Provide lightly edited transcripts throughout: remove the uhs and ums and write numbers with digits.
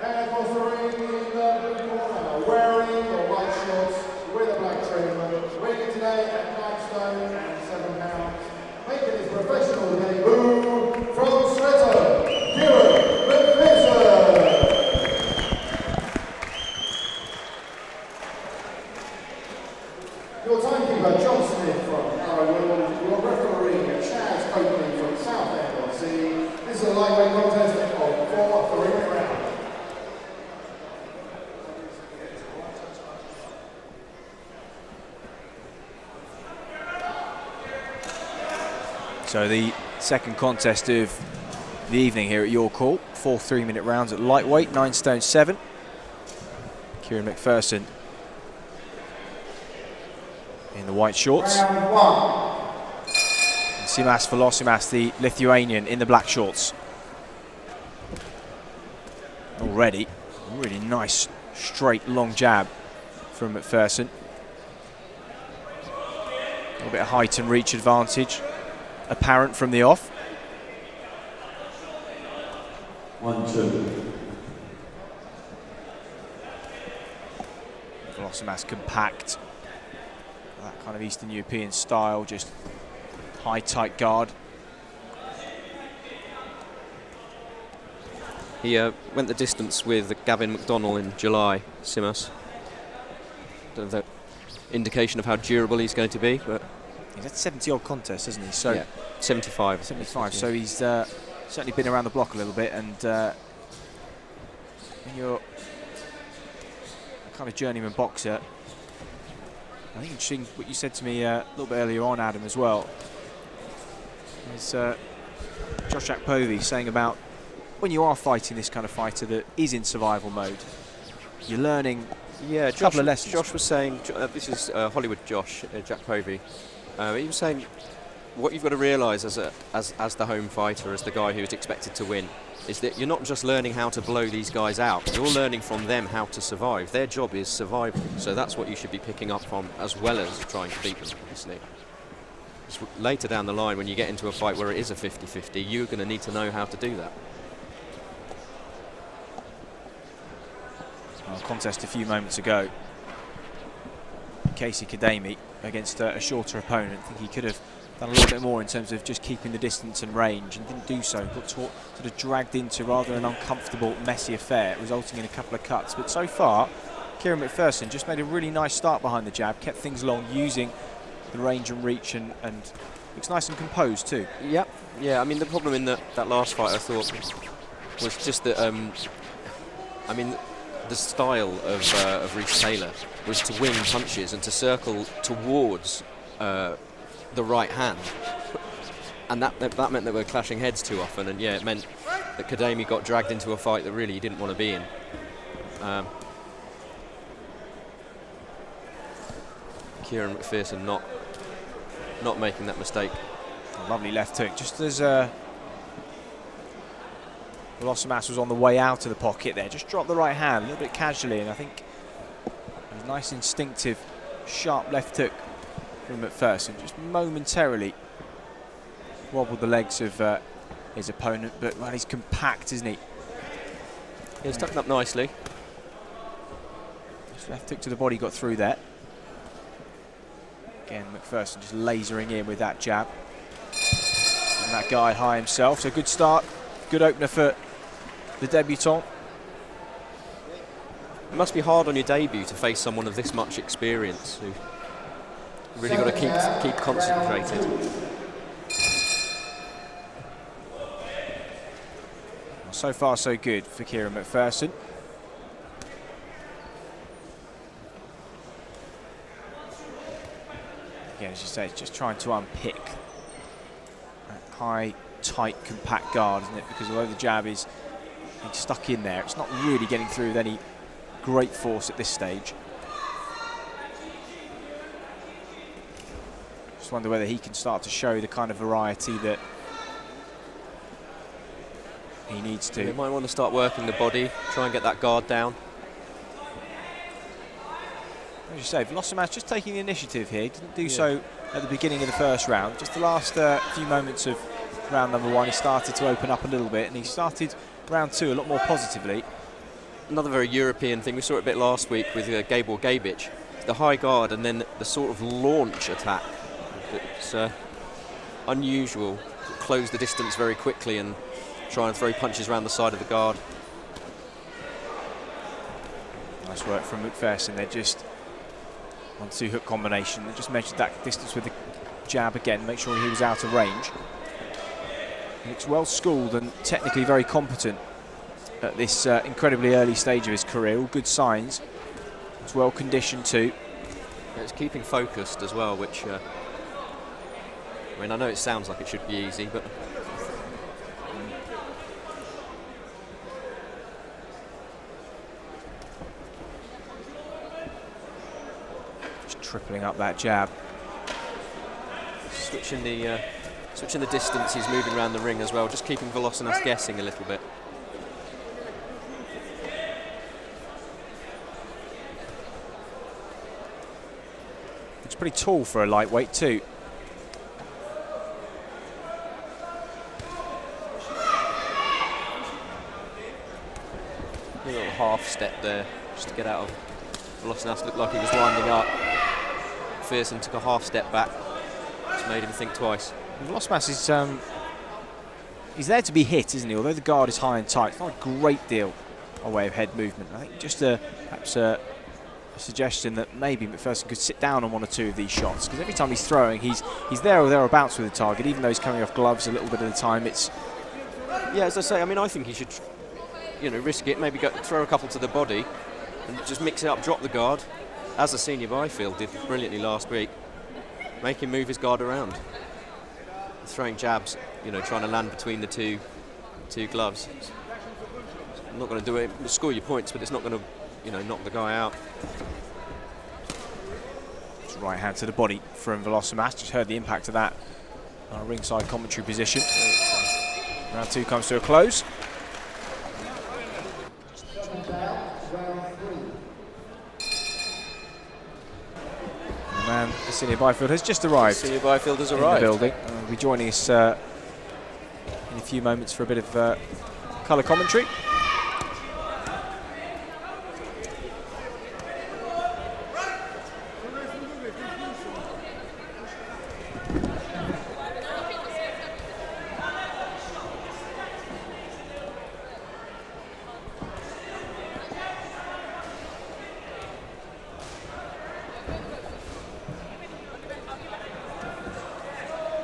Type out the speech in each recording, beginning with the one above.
And across the ring in the blue corner, wearing the white shorts with a black trim, weighing today at 9 stone and 7 pounds, making his professional debut from Sweden, Kieran McPherson. Your timekeeper, John Smith from Arrowwood, your referee, Chaz Coakley from Southend on Sea. This is a lightweight contest of 4 3-minute rounds. So the second contest of the evening here at York Hall, 4 3-minute rounds at lightweight, 9 stone 7. Kieran McPherson in the white shorts. Round 1. And Simos Volosinos, the Lithuanian, in the black shorts. Already, really nice, straight, long jab from McPherson. A little bit of height and reach advantage apparent from the off. 1-2. Volosinos compact, that kind of Eastern European style, just high, tight guard. He went the distance with Gavin McDonnell in July, Simos. Don't know the indication of how durable he's going to be, but He's had 70 odd contests, hasn't he? So yeah, 75. 75. So he's certainly been around the block a little bit, and when you're a kind of journeyman boxer, I think interesting what you said to me a little bit earlier on, Adam, as well. Is Josh Akpovy saying about when you are fighting this kind of fighter that is in survival mode, you're learning a couple of lessons. Josh was saying, this is Hollywood Josh, Jack Povey. He was saying what you've got to realise as the home fighter, as the guy who's expected to win, is that you're not just learning how to blow these guys out, you're learning from them how to survive. Their job is survival, so that's what you should be picking up from, as well as trying to beat them, obviously. Just later down the line, when you get into a fight where it is a 50-50, you're going to need to know how to do that. Well, contest a few moments ago, Casey Kademi against a shorter opponent. I think he could have done a little bit more in terms of just keeping the distance and range, and didn't do so. Got sort of dragged into rather an uncomfortable, messy affair, resulting in a couple of cuts. But so far, Kieran McPherson just made a really nice start behind the jab, kept things long, using the range and reach, and looks nice and composed too. Yep. Yeah, I mean, the problem in that last fight, I thought, was just that, I mean, the style of Reece Taylor was to wing punches and to circle towards the right hand, and that meant they were clashing heads too often, and yeah, it meant that Kademi got dragged into a fight that really he didn't want to be in. Kieran McPherson not making that mistake. A lovely left hook, just as Volosinos was on the way out of the pocket there, just dropped the right hand a little bit casually, and I think a nice instinctive sharp left hook from McPherson just momentarily wobbled the legs of his opponent, but well, he's compact, isn't he? Yeah, he's tucked up nicely. Just left hook to the body, got through there. Again, McPherson just lasering in with that jab. And that guy high himself, so good start, good opener for the debutant. It must be hard on your debut to face someone of this much experience, who really got to keep concentrated. Well, so far so good for Kieran McPherson. Again, as you say, it's just trying to unpick that high, tight, compact guard, isn't it? Because although the jab is stuck in there, it's not really getting through with any great force at this stage. Just wonder whether he can start to show the kind of variety that he needs to. He might want to start working the body, try and get that guard down. As you say, Volosinos just taking the initiative here. He didn't do so at the beginning of the first round. Just the last few moments of round number one, he started to open up a little bit, and he started round two a lot more positively. another very European thing. We saw it a bit last week with Gabor Gabic. The high guard and then the sort of launch attack. It's unusual. Close the distance very quickly and try and throw punches around the side of the guard. Nice work from McPherson. They're just 1-2 hook combination. They just measured that distance with the jab again, make sure he was out of range. He looks well schooled and technically very competent at this incredibly early stage of his career. All good signs. He's well conditioned too. Yeah, it's keeping focused as well, which I mean, I know it sounds like it should be easy, but just tripling up that jab. switching the distance he's moving around the ring as well, just keeping Volosinos guessing a little bit. Looks pretty tall for a lightweight too. A little half step there, just to get out of Volosinos. Looked like he was winding up. McPherson took a half step back, just made him think twice. Volosinos is he's there to be hit, isn't he? Although the guard is high and tight, it's not a great deal a way of head movement. I think just perhaps a suggestion that maybe McPherson could sit down on 1 or 2 of these shots, because every time he's throwing, he's there or thereabouts with the target, even though he's coming off gloves a little bit at a time. It's yeah, as I say, I mean, I think he should, risk it, maybe throw a couple to the body and just mix it up, drop the guard, as the senior Byfield did brilliantly last week. Make him move his guard around. Throwing jabs, trying to land between the two gloves. It's not going to do it. It'll score your points, but it's not going to, knock the guy out. it's right hand to the body from Volosinos. Just heard the impact of that on a ringside commentary position. Round 2 comes to a close. The man, the senior Byfield, has just arrived. Senior Byfield has in arrived. the building. Will be joining us in a few moments for a bit of colour commentary.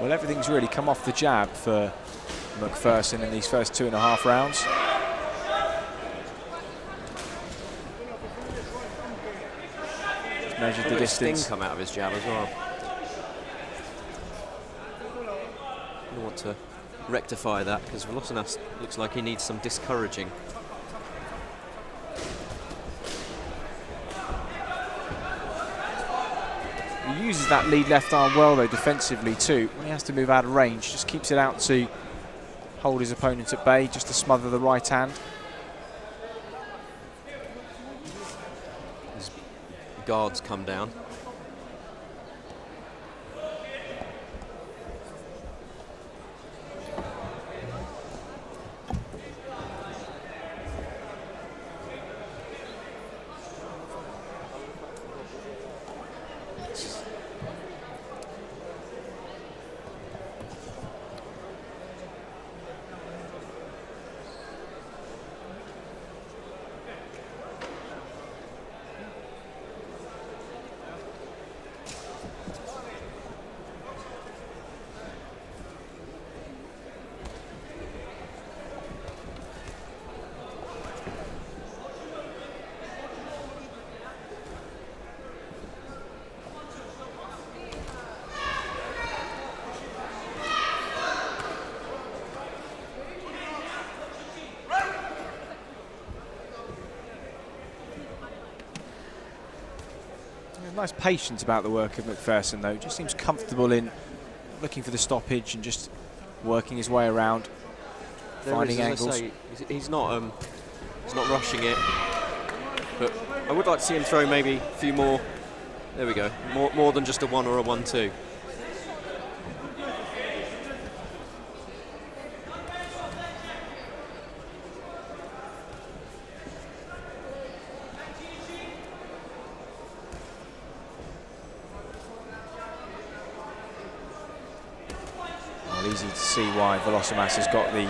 Well, everything's really come off the jab for McPherson in these first 2.5 rounds. Just measured the distance. Sting come out of his jab as well. I want to rectify that, because Volosinos looks like he needs some discouraging. He uses that lead left arm well, though, defensively too. When he has to move out of range, just keeps it out to hold his opponent at bay, just to smother the right hand. His guards come down. Nice patience about the work of McPherson, though. Just seems comfortable in looking for the stoppage and just working his way around, finding angles. He's not rushing it, but I would like to see him throw maybe a few more. There we go. More than just a 1 or a 1-2. easy to see why Volosinos has got the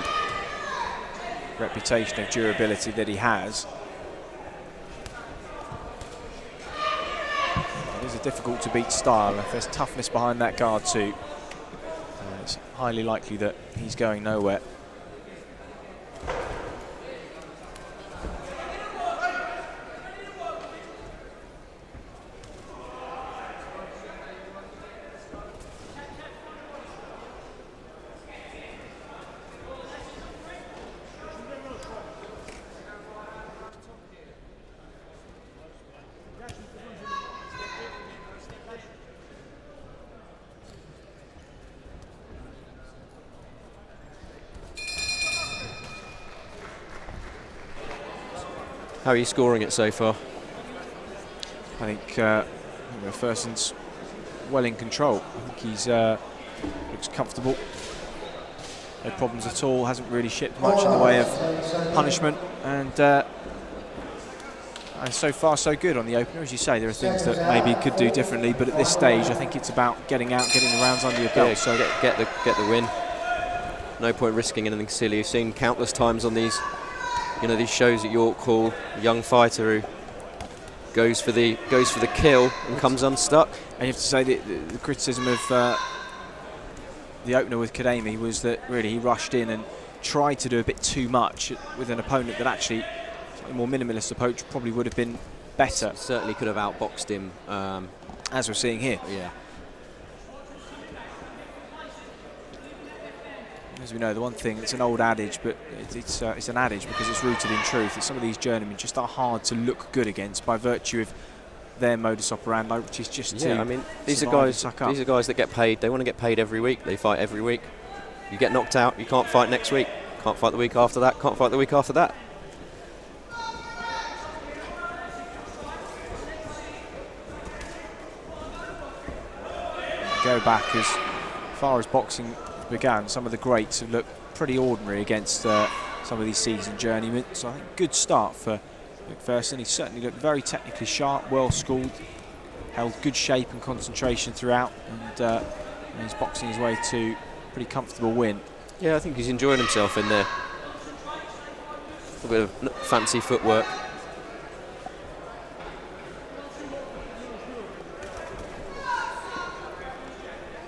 reputation of durability that he has. It is a difficult to beat style. If there's toughness behind that guard too, it's highly likely that he's going nowhere. How are you scoring it so far? I think McPherson's well in control. I think he's looks comfortable. No problems at all. Hasn't really shipped much in the way of punishment, and so far so good on the opener. As you say, there are things that maybe he could do differently, but at this stage, I think it's about getting out, getting the rounds under your belt. Yeah, so get the win. No point risking anything silly. You've seen countless times on these. These shows at York Hall, a young fighter who goes for the kill and comes unstuck. And you have to say that the criticism of the opener with Kademi was that really he rushed in and tried to do a bit too much with an opponent that actually, a more minimalist approach probably would have been better. Certainly could have outboxed him, as we're seeing here. Yeah. As we know, the one thing, it's an old adage, but it's an adage because it's rooted in truth, that some of these journeymen just are hard to look good against by virtue of their modus operandi, which is just I mean, these are guys that get paid. They want to get paid every week. They fight every week. You get knocked out, you can't fight next week. Can't fight the week after that. Can't fight the week after that. Go back as far as boxing began, some of the greats have looked pretty ordinary against some of these seasoned journeymen. So I think good start for McPherson. He certainly looked very technically sharp, well schooled, held good shape and concentration throughout, and he's boxing his way to a pretty comfortable win. Yeah, I think he's enjoying himself in there. A bit of fancy footwork.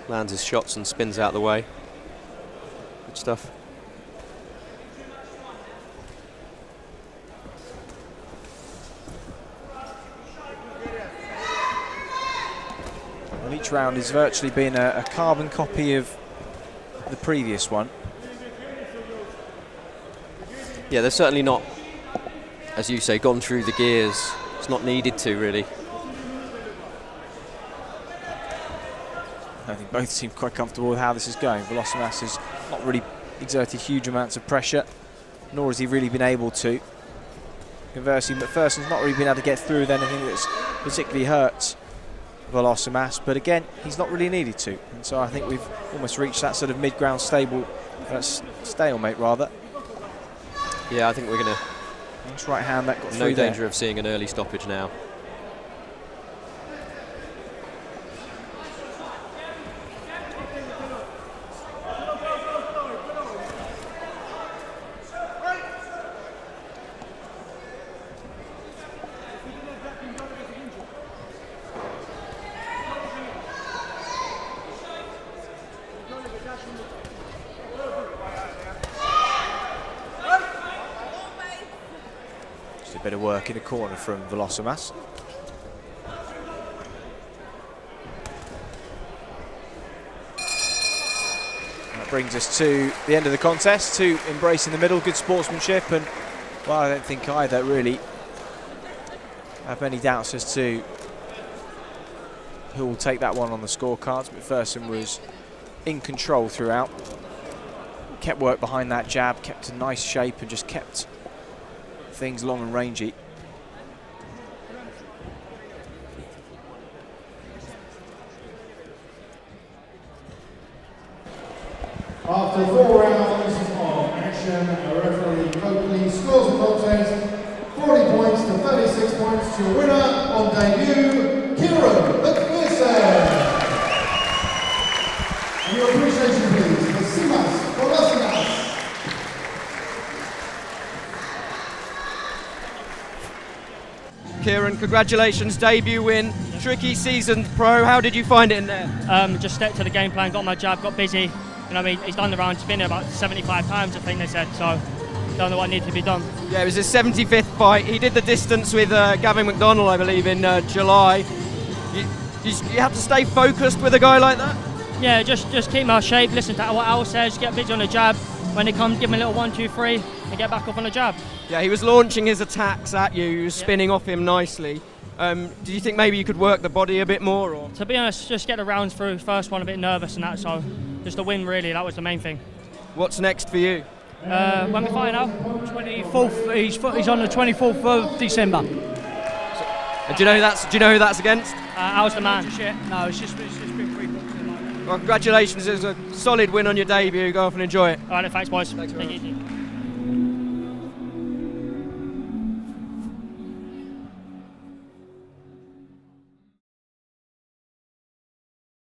Lands his shots and spins out the way. Good stuff. Well, each round has virtually been a carbon copy of the previous one. Yeah, they're certainly not, as you say, gone through the gears. It's not needed to, really. I think both seem quite comfortable with how this is going. Volosinos has not really exerted huge amounts of pressure, nor has he really been able to. Conversely, McPherson's not really been able to get through with anything that's particularly hurt Volosinos, but again, he's not really needed to. And so I think we've almost reached that sort of mid-ground stalemate, rather. Yeah, I think we're going to... Nice right hand that got through there. No danger there. of seeing an early stoppage now. A bit of work in the corner from Volosinos. That brings us to the end of the contest, to embracing the middle, good sportsmanship, and well, I don't think either really have many doubts as to who will take that one on the scorecards. McPherson was in control throughout, kept work behind that jab, kept a nice shape and just kept things long and rangy. After 4 rounds of action, referee Coakley scores the contest 40 points to 36 points to your winner on debut, Kieran McPherson. And your appreciation please for Simos Kieron. Congratulations, debut win. Tricky seasoned pro. How did you find it in there? Just stuck to the game plan, got my jab, got busy. You know, he's done the round. He's been here about 75 times, I think they said. So, done what needed to be done. Yeah, it was his 75th fight. He did the distance with Gavin McDonnell, I believe, in July. You have to stay focused with a guy like that. Yeah, just keep my shape. Listen to what Al says. Get busy on the jab. When they come, give him a little 1, 2, 3, and get back up on the jab. Yeah, he was launching his attacks at you. He was spinning off him nicely. Do you think maybe you could work the body a bit more? Or? To be honest, just get the rounds through. First one a bit nervous and that, so just a win really, that was the main thing. What's next for you? When we fight now? 24th, he's on the 24th of December. Do you know who that's against? Al's the man. No, it's just been pre-booked. Well, congratulations, it was a solid win on your debut. Go off and enjoy it. Alright, thanks boys. Take it easy.